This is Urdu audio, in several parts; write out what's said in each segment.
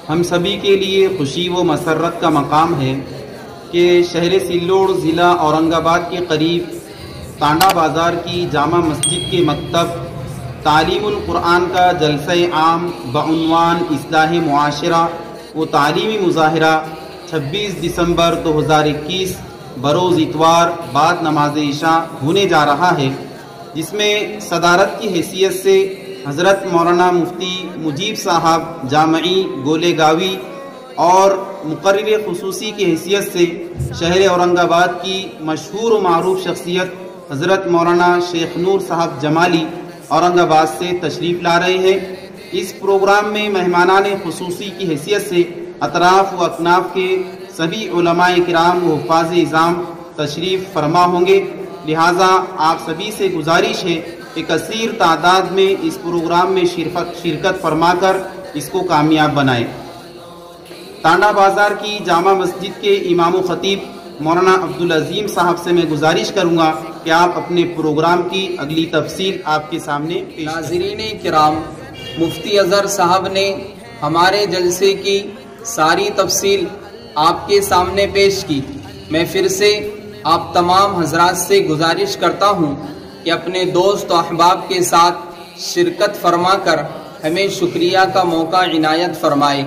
ہم سبھی کے لیے خوشی و مسرت کا مقام ہے کہ شہر سلوڑ ضلع اورنگ آباد کے قریب تانڈابازار کی جامع مسجد کے مکتب تعلیم القرآن کا جلسہ عام بعنوان اصلاح معاشرہ و تعلیمی مظاہرہ 26 دسمبر 2021 بروز اتوار بعد نماز عشاء ہونے جا رہا ہے، جس میں صدارت کی حیثیت سے حضرت مولانا مفتی مجیب صاحب جامعی گولے گاوی اور مقرر خصوصی کی حیثیت سے شہر اورنگ آباد کی مشہور و معروف شخصیت حضرت مولانا شیخ نور صاحب جمالی اورنگ آباد سے تشریف لا رہے ہیں۔ اس پروگرام میں مہمانان خصوصی کی حیثیت سے اطراف و اکناف کے سبھی علماء کرام و حفاظ اعظام تشریف فرما ہوں گے، لہٰذا آپ سبھی سے گزارش ہے کہ کثیر تعداد میں اس پروگرام میں شرکت فرما کر اس کو کامیاب بنائیں۔ تانڈابازار کی جامع مسجد کے امام و خطیب مولانا عظیم صاحب سے میں گزارش کروں گا کہ آپ اپنے پروگرام کی اگلی تفصیل آپ کے سامنے پیش کریں۔ ناظرین کرام، مفتی اظہر صاحب نے ہمارے جلسے کی ساری تفصیل آپ کے سامنے پیش کی۔ میں پھر سے آپ تمام حضرات سے گزارش کرتا ہوں کہ اپنے دوست و احباب کے ساتھ شرکت فرما کر ہمیں شکریہ کا موقع عنایت فرمائے۔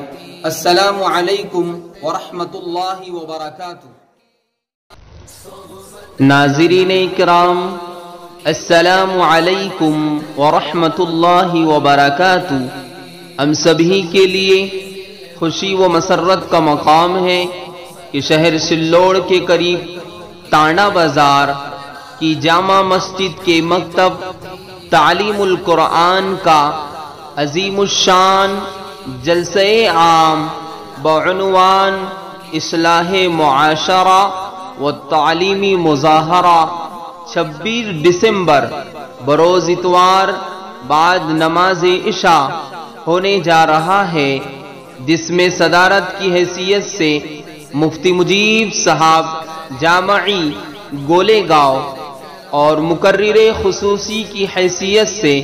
السلام علیکم ورحمۃ اللہ وبرکاتہ۔ ناظرین کرام، السلام علیکم ورحمۃ اللہ وبرکاتہ۔ ہم سبھی کے لیے خوشی و مسرت کا مقام ہے کہ شہر سلوڑ کے قریب تانڈابازار کی جامع مسجد کے مکتب تعلیم القرآن کا عظیم الشان جلسہ عام بعنوان اصلاح معاشرہ و تعلیمی مظاہرہ 26 دسمبر بروز اتوار بعد نماز عشاء ہونے جا رہا ہے، جس میں صدارت کی حیثیت سے مفتی مجیب صاحب جامعی گولے گاؤں اور مقرر خصوصی کی حیثیت سے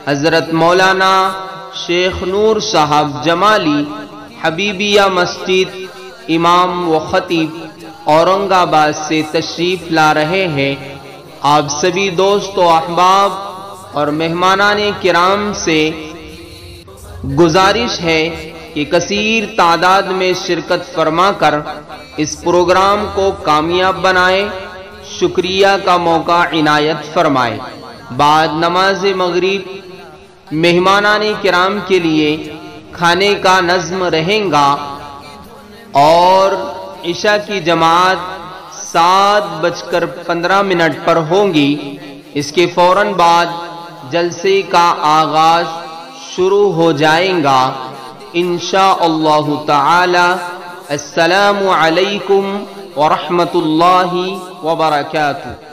حضرت مولانا شیخ نور صاحب جمالی حبیبیہ مسجد امام و خطیب اورنگ آباد سے تشریف لا رہے ہیں۔ آپ سبھی دوست و احباب اور مہمانان کرام سے گزارش ہے کہ کثیر تعداد میں شرکت فرما کر اس پروگرام کو کامیاب بنائیں، شکریہ کا موقع عنایت فرمائے۔ بعد نماز مغرب مہمانان کرام کے لیے کھانے کا نظم رہیں گا اور عشاء کی جماعت 7:15 پر ہوگی۔ اس کے فوراً بعد جلسے کا آغاز شروع ہو جائے گا انشاءاللہ تعالی۔ السلام علیکم ورحمۃ اللہ وبرکاتہ۔